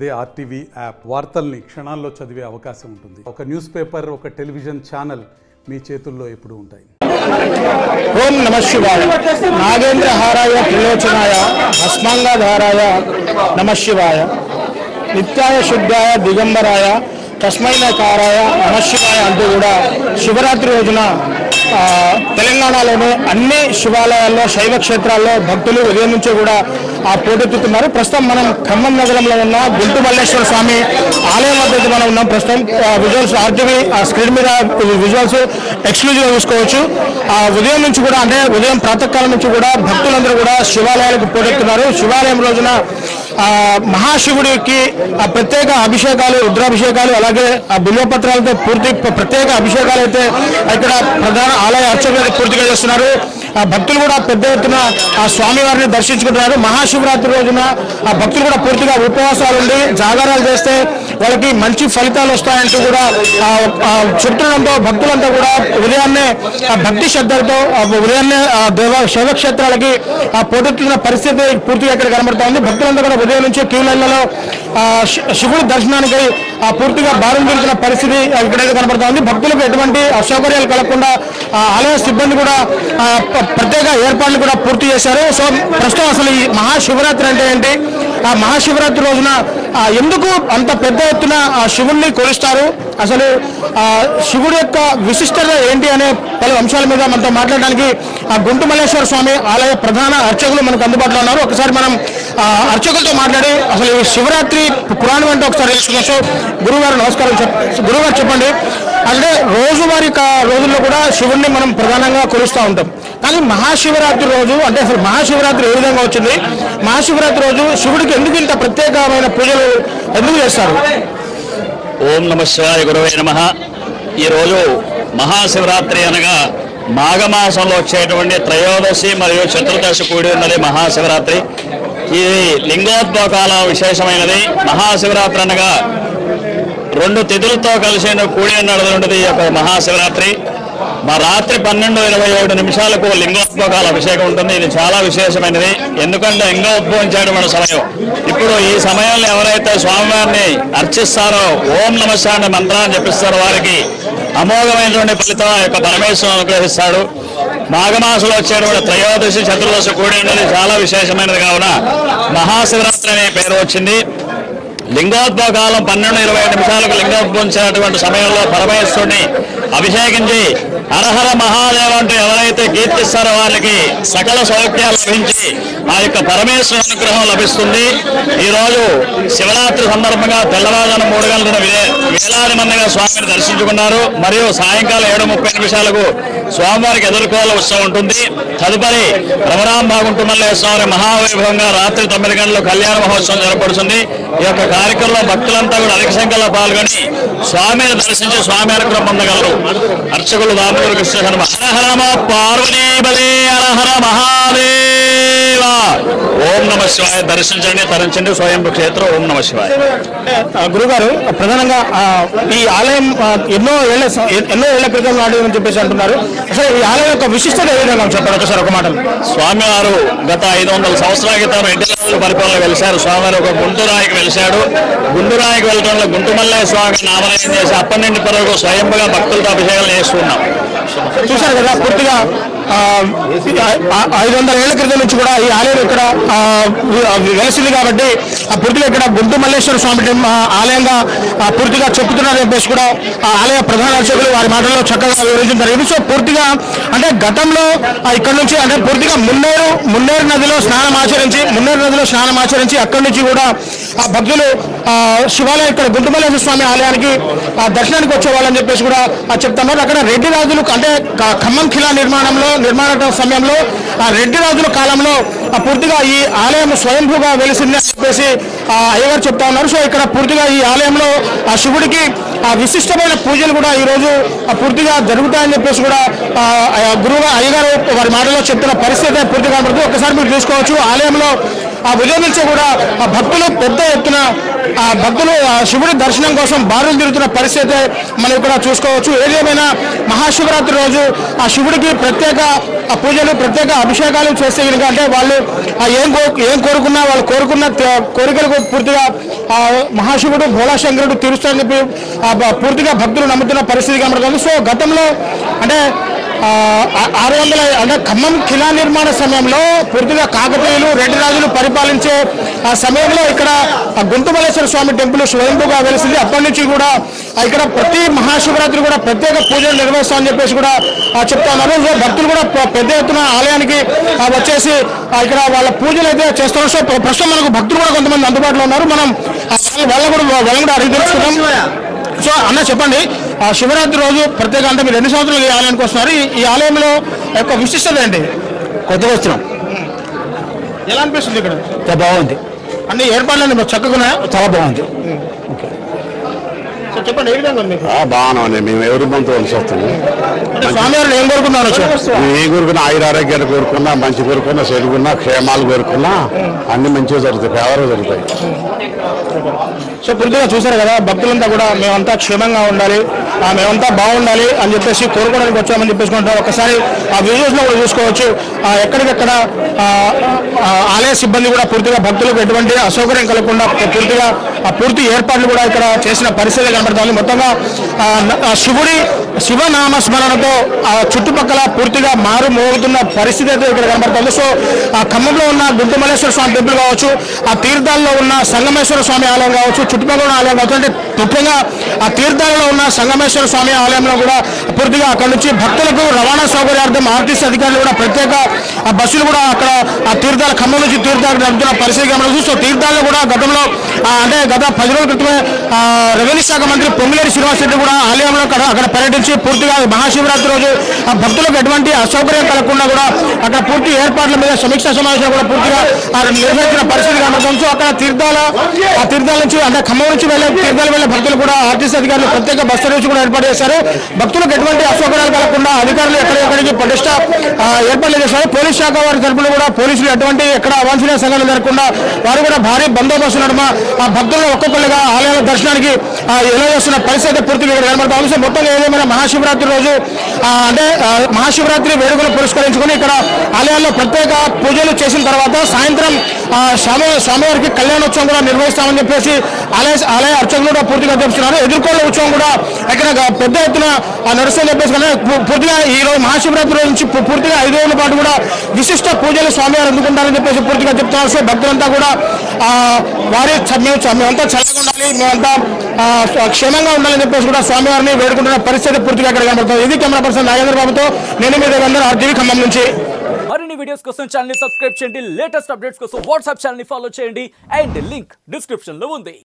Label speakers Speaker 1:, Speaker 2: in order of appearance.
Speaker 1: అదే RTV app వార్తల్ని క్షణాల్లో చదివే అవకాశం ఉంటుంది. ఒక న్యూస్ పేపర్, ఒక టెలివిజన్ ఛానల్ మీ చేతుల్లో ఎప్పుడూ ఉంటాయి.
Speaker 2: ఓం నమ శివాయ. నాగేంద్ర హారాయ త్రిలోచనాయ భస్మాంగాధారాయ నమ శివాయ. నిత్యాయ శుద్ధాయ దిగంబరాయ తస్మైనకారాయ నమ శివాయ అంటూ కూడా శివరాత్రి రోజున తెలంగాణలోని అన్ని శివాలయాల్లో శైవ క్షేత్రాల్లో భక్తులు ఉదయం నుంచి కూడా పోటెత్తుతున్నారు. ప్రస్తుతం మనం ఖమ్మం నగరంలో ఉన్న గుంటు మల్లేశ్వర స్వామి ఆలయం వద్ద మనం ఉన్నాం. ప్రస్తుతం విజువల్స్ ఆర్టీవీ స్క్రీన్ మీద విజువల్స్ ఎక్స్క్లూజివ్గా చూసుకోవచ్చు. ఉదయం నుంచి కూడా అంటే ఉదయం ప్రాతకాలం నుంచి కూడా భక్తులందరూ కూడా శివాలయాలకు పోటెత్తున్నారు. శివాలయం రోజున మహాశివుడికి ప్రత్యేక అభిషేకాలు, రుద్రాభిషేకాలు, అలాగే బిల్వపత్రాలతో ప్రత్యేక అభిషేకాలు అయితే ఇక్కడ ప్రధాన ఆలయ అర్చకులు పూర్తిగా చేస్తున్నారు. భక్తులు కూడా పెద్ద ఎత్తున ఆ స్వామివారిని దర్శించుకుంటున్నారు. మహాశివరాత్రి రోజున ఆ భక్తులు కూడా పూర్తిగా ఉపవాసాలు ఉండి జాగారాలు చేస్తే వాళ్ళకి మంచి ఫలితాలు వస్తాయంటూ కూడా చెప్తుండడంతో భక్తులంతా కూడా ఉదయాన్నే భక్తి శ్రద్ధలతో ఉదయాన్నే శైవక్షేత్రాలకి పోటెత్తున్న పరిస్థితి పూర్తిగా ఇక్కడ కనబడుతోంది. భక్తులంతా కూడా ఉదయం నుంచి క్యూ లైన్లలో శివుడి దర్శనానికి పూర్తిగా బారులు తీరుతున్న పరిస్థితి ఇక్కడైతే కనబడుతోంది. భక్తులకు ఎటువంటి అసౌకర్యాలు కలగకుండా ఆలయ సిబ్బంది కూడా ప్రత్యేక ఏర్పాట్లు కూడా పూర్తి చేశారు. సో ప్రస్తుతం అసలు ఈ మహాశివరాత్రి అంటే ఏంటి, ఆ మహాశివరాత్రి రోజున ఎందుకు అంత పెద్ద ఎత్తున శివుణ్ణి కొలుస్తారు, అసలు శివుడి యొక్క విశిష్టత ఏంటి అనే పలు అంశాల మీద మనతో మాట్లాడడానికి గుంటు మల్లేశ్వర స్వామి ఆలయ ప్రధాన అర్చకులు మనకు అందుబాటులో ఉన్నారు. ఒకసారి మనం అర్చకులతో మాట్లాడి అసలు ఈ శివరాత్రి పురాణం అంటే ఒకసారి తెలుసుకున్నాం. సో గురువుగారు నమస్కారం. గురువుగారు చెప్పండి, అంటే రోజువారీ రోజుల్లో కూడా శివుడిని మనం ప్రధానంగా కొలుస్తూ ఉంటాం, కానీ మహాశివరాత్రి రోజు అంటే అసలు మహాశివరాత్రి ఏ విధంగా వచ్చింది, మహాశివరాత్రి రోజు శివుడికి ఎందుకు ఇంత ప్రత్యేకమైన పూజలు ఎందుకు చేస్తారు?
Speaker 3: ఓం నమ శివాయ, గురవే నమః. ఈరోజు మహాశివరాత్రి అనగా మాఘమాసంలో వచ్చేటువంటి త్రయోదశి మరియు చతుర్దశి కూడి ఉన్నది మహాశివరాత్రి. ఇది లింగోద్భవకాల విశేషమైనది. మహాశివరాత్రి అనగా రెండు తిథులతో కలిసి కూడి ఉన్నది ఈ యొక్క మహాశివరాత్రి. మా రాత్రి 12:27 లింగోద్భవకాల అభిషేకం ఉంటుంది. ఇది చాలా విశేషమైనది, ఎందుకంటే లింగ ఉద్భవించేటువంటి సమయం. ఇప్పుడు ఈ సమయంలో ఎవరైతే స్వామివారిని అర్చిస్తారో, ఓం నమ శివాయ అనే మంత్రాన్ని జపిస్తారో వారికి అమోఘమైనటువంటి ఫలితం ఆ యొక్క పరమేశ్వరుడు అనుగ్రహిస్తాడు. మాఘమాసంలో వచ్చేటువంటి త్రయోదశి చతుర్దశి కూడి ఉన్నది చాలా విశేషమైనది కావున మహాశివరాత్రి అనే పేరు వచ్చింది. లింగోద్భవ కాలం 12:20 లింగోద్భవించేటువంటి సమయంలో పరమేశ్వరుడిని అభిషేకించి హరహర మహాదేవ అంటూ ఎవరైతే కీర్తిస్తారో వారికి సకల సౌఖ్యాలు లభించి ఆ యొక్క పరమేశ్వర అనుగ్రహం లభిస్తుంది. ఈరోజు శివరాత్రి సందర్భంగా తెల్లవారుజామున 3 గంటల వేలాది మందిగా స్వామిని దర్శించుకున్నారు. మరియు సాయంకాలం 7:30 స్వామివారికి ఎదుర్కోల ఉత్సవం ఉంటుంది. తదుపరి రమరాంబాగుంటుమల్లే స్వామి మహావైభవంగా రాత్రి 9 గంటలకు కళ్యాణ మహోత్సవం జరపడుతుంది. ఈ యొక్క కార్యక్రమంలో భక్తులంతా కూడా అధిక సంఖ్యలో పాల్గొని స్వామిని దర్శించి స్వామి అనుగ్రహం పొందగలరు. అర్చకులు దామోదర కృష్ణ శర్మ. హర నమ పార్వతీపదే, హర మహాదేవ. ఓం నమ శివాయ. దర్శించండి, తరించండి. స్వయంభూ క్షేత్రం. ఓం నమ శివాయ.
Speaker 2: గురుగారు, ప్రధానంగా ఈ ఆలయం ఎన్నో ఏళ్ల క్రితం నాటిదని చెప్పేసి అంటున్నారు. అసలు ఈ ఆలయం యొక్క విశిష్టత ఏ విధంగా చెప్పారు ఒకసారి ఒక మాట?
Speaker 3: స్వామివారు గత 500 సంవత్సరాల క్రితం రెడ్డి రాజుల పరిపాలన వెలిశారు. స్వామివారు ఒక గుంటురాయికి వెలిశాడు. గుంటురాయికి వెళ్ళడంలో గుంటుమల్లయ్య స్వామికి నామలయం చేసి అప్పటి నుండి వరకు స్వయంగా భక్తులతో అభిషేకాలు చేస్తున్నాం.
Speaker 2: చూశారు కదా, పూర్తిగా 500 ఏళ్ల క్రితం నుంచి కూడా ఈ ఆలయం ఇక్కడ వెలిసింది కాబట్టి పూర్తిగా ఇక్కడ గుంటు మల్లేశ్వర స్వామి ఆలయంగా పూర్తిగా చెప్తున్నారు చెప్పేసి కూడా ఆలయ ప్రధాన అర్చకులు వారి మాటల్లో చక్కగా వివరించడం జరిగింది. సో పూర్తిగా అంటే గతంలో ఇక్కడ నుంచి అంటే పూర్తిగా మున్నేరు నదిలో స్నానం ఆచరించి అక్కడి నుంచి కూడా భక్తులు శివాలయం ఇక్కడ గుంటు మల్లేశ్వర స్వామి ఆలయానికి దర్శనానికి వచ్చేవాళ్ళని చెప్పేసి కూడా చెప్తున్నారు. అక్కడ రెడ్డి రాజులు అంటే ఖమ్మం ఖిలా నిర్మాణ సమయంలో రెడ్డి రాజుల కాలంలో పూర్తిగా ఈ ఆలయం స్వయంభూగా వెలిసిందని చెప్పేసి అయ్యగారు చెప్తా ఉన్నారు. సో ఇక్కడ పూర్తిగా ఈ ఆలయంలో ఆ శివుడికి విశిష్టమైన పూజలు కూడా ఈరోజు పూర్తిగా జరుగుతాయని చెప్పేసి కూడా గురువుగా అయ్యగారు వారి మాటలో చెప్తున్న పరిస్థితి పూర్తిగా కనబడుతుంది. ఒకసారి మీరు చూసుకోవచ్చు, ఆలయంలో ఉదయం నుంచి కూడా భక్తులు పెద్ద ఎత్తున ఆ భక్తులు శివుడి దర్శనం కోసం బారులు తిరుగుతున్న పరిస్థితి మనం ఇక్కడ చూసుకోవచ్చు. ఏదేమైనా మహాశివరాత్రి రోజు ఆ శివుడికి ప్రత్యేక పూజలు, ప్రత్యేక అభిషేకాలు చేస్తే కనుక అంటే వాళ్ళు ఏం కోరుకున్నా వాళ్ళు కోరుకున్న కోరికలకు పూర్తిగా మహాశివుడు భోళాశంకరుడు తీరుస్తారని చెప్పి పూర్తిగా భక్తులు నమ్ముతున్న పరిస్థితి కనబడుతుంది. సో గతంలో అంటే 600 అంటే ఖమ్మం ఖిలా నిర్మాణ సమయంలో పూర్తిగా కాకతీయులు, రెడ్డి రాజులు పరిపాలించే ఆ సమయంలో ఇక్కడ గుంటుమల్లేశ్వర స్వామి టెంపుల్ స్వయంభూగా వెలిసింది. అప్పటి నుంచి కూడా ఇక్కడ ప్రతి మహాశివరాత్రి కూడా ప్రత్యేక పూజలు నిర్వహిస్తామని చెప్పేసి కూడా చెప్తా ఉన్నారు. సో భక్తులు కూడా పెద్ద ఎత్తున ఆలయానికి వచ్చేసి ఇక్కడ వాళ్ళ పూజలు అయితే చేస్తున్నారు. సో ప్రస్తుతం మనకు భక్తులు కూడా కొంతమంది అందుబాటులో ఉన్నారు. మనం వాళ్ళని కూడా అడిగి తెలుసుకుంటాం. సో అన్న చెప్పండి, శివరాత్రి రోజు ప్రత్యేక అంటే మీరు 2 సంవత్సరాలు ఈ ఆలయానికి వస్తున్నారు. ఈ ఆలయంలో యొక్క విశిష్టత ఏంటి?
Speaker 4: కొత్తగా వస్తున్నాం.
Speaker 2: ఎలా అనిపిస్తుంది ఇక్కడ?
Speaker 4: బాగుంది,
Speaker 2: అన్ని ఏర్పాట్లు చక్కగా
Speaker 4: చాలా బాగుంది.
Speaker 2: సో చెప్పండి, ఏ విధంగా మీకు?
Speaker 4: బాగున్నామండి. మేము ఎవరి మంత్ కలిసి వస్తాము.
Speaker 2: స్వామివారు ఏం కోరుకున్నారు?
Speaker 4: ఏ కోరుకున్నా ఆయురారోగ్యాలు కోరుకున్నా, మంచి కోరుకున్నా, చెడుకున్నా, క్షేమాలు కోరుకున్నా అన్ని మంచిగా జరుగుతాయి, ఫేవర్గా జరుగుతాయి.
Speaker 2: సో పూర్తిగా చూసారు కదా, భక్తులంతా కూడా మేమంతా క్షేమంగా ఉండాలి, మేమంతా బాగుండాలి అని చెప్పేసి కోరుకోవడానికి వచ్చామని చెప్పేసుకుంటాం. ఒకసారి ఆ వీడియోస్లో కూడా చూసుకోవచ్చు. ఎక్కడికెక్కడ ఆలయ సిబ్బంది కూడా పూర్తిగా భక్తులకు ఎటువంటి అసౌకర్యం కలగకుండా పూర్తిగా పూర్తి ఏర్పాట్లు కూడా ఇక్కడ చేసిన పరిస్థితి కనబడుతుంది. మొత్తంగా శివనామ స్మరణతో చుట్టుపక్కల పూర్తిగా మారు మోగుతున్న పరిస్థితి అయితే ఇక్కడ కనబడుతుంది. సో ఆ ఖమ్మంలో ఉన్న గుంటుమల్లేశ్వర స్వామి టెంపుల్ కావచ్చు, ఆ తీర్థాల్లో ఉన్న సంగమేశ్వర స్వామి ఆలయం కావచ్చు, చుట్టుపక్కల ఉన్న ఆలయం కావచ్చు, అంటే ముఖ్యంగా ఆ తీర్థాలలో ఉన్న సంగమేశ్వర స్వామి ఆలయంలో కూడా పూర్తిగా అక్కడ నుంచి భక్తులకు రవాణా సౌకర్యార్థం ఆర్టీసీ అధికారులు కూడా ప్రత్యేక బస్సులు కూడా అక్కడ ఆ తీర్థాల ఖమ్మం నుంచి తీర్థాలకు నడుపుతున్న పరిస్థితి కనబడుతుంది. సో తీర్థాల్లో కూడా గతంలో అంటే గత 10 రోజుల క్రితమే రెవెన్యూ శాఖ మంత్రి పొంగులేటి శ్రీనివాస్ రెడ్డి కూడా ఆలయంలో అక్కడ పర్యటించి పూర్తిగా మహాశివరాత్రి రోజు ఆ భక్తులకు ఎటువంటి అసౌకర్యం కలగకుండా కూడా అక్కడ పూర్తి ఏర్పాట్ల మీద సమీక్షా సమావేశం కూడా పూర్తిగా నిర్వహించిన పరిస్థితి కనబడుతుంది. సో అక్కడ ఆ తీర్థాల నుంచి అంటే ఖమ్మం నుంచి తీర్థాలు వెళ్ళే భక్తులు కూడా ఆర్టీసీ అధికారులు ప్రత్యేక బస్ సర్వీస్ కూడా ఏర్పాటు చేశారు. భక్తులకు ఎటువంటి అసౌకర్యాలు కలగకుండా అధికారులు ఎక్కడికి పటిష్ట ఏర్పాట్లు చేశారు. పోలీస్ శాఖ వారి తరపున కూడా పోలీసులు ఎక్కడ అవాంఛనీయ సంఘటనలు జరగకుండా వారు కూడా భారీ బందోబస్తు నడుమ ఆ భక్తులను ఒక్కొక్కరుగా ఆలయాల దర్శనానికి ఎలా చేస్తున్న పరిస్థితి పూర్తిగా ఇక్కడ కనబడుతుంది. సో మొత్తంగా ఏదేమైనా మహాశివరాత్రి రోజు అంటే మహాశివరాత్రి వేడుకలు పురస్కరించుకొని ఇక్కడ ఆలయాల్లో ప్రత్యేక పూజలు చేసిన తర్వాత సాయంత్రం స్వామివారికి కళ్యాణోత్సవం కూడా నిర్వహిస్తామని చెప్పేసి ఆలయ అర్చకులు కూడా పూర్తిగా చెప్తున్నారు. ఎదుర్కోళ్ళ ఉత్సవం కూడా ఇక్కడ పెద్ద ఎత్తున నడుస్తుందని చెప్పేసి పూర్తిగా ఈ రోజు మహాశివరాత్రి రోజు నుంచి పూర్తిగా 5 రోజుల పాటు కూడా విశిష్ట పూజలు స్వామివారు అందుకుంటారని చెప్పేసి పూర్తిగా చెప్తున్నారు. సో భక్తులంతా కూడా మేమంతా చల్లగా ఉండాలి, మేమంతా క్షేమంగా ఉండాలని చెప్పేసి కూడా స్వామివారిని వేడుకుంటున్న పరిస్థితి పూర్తిగా ఇక్కడ కనబడుతుంది. ఇది కెమెరా పర్సన్ నాగేంద్ర బాబుతో నేను మీ దగ్గర RTV ఖమ్మం నుంచి.
Speaker 5: మరిన్ని వీడియోస్ కోసం ఛానల్ ని సబ్స్క్రైబ్ చేయండి, లేటెస్ట్ అప్డేట్స్ కోసం వాట్సాప్ ఛానల్ ని ఫాలో చేయండి అండ్ లింక్ డిస్క్రిప్షన్ లో ఉంది.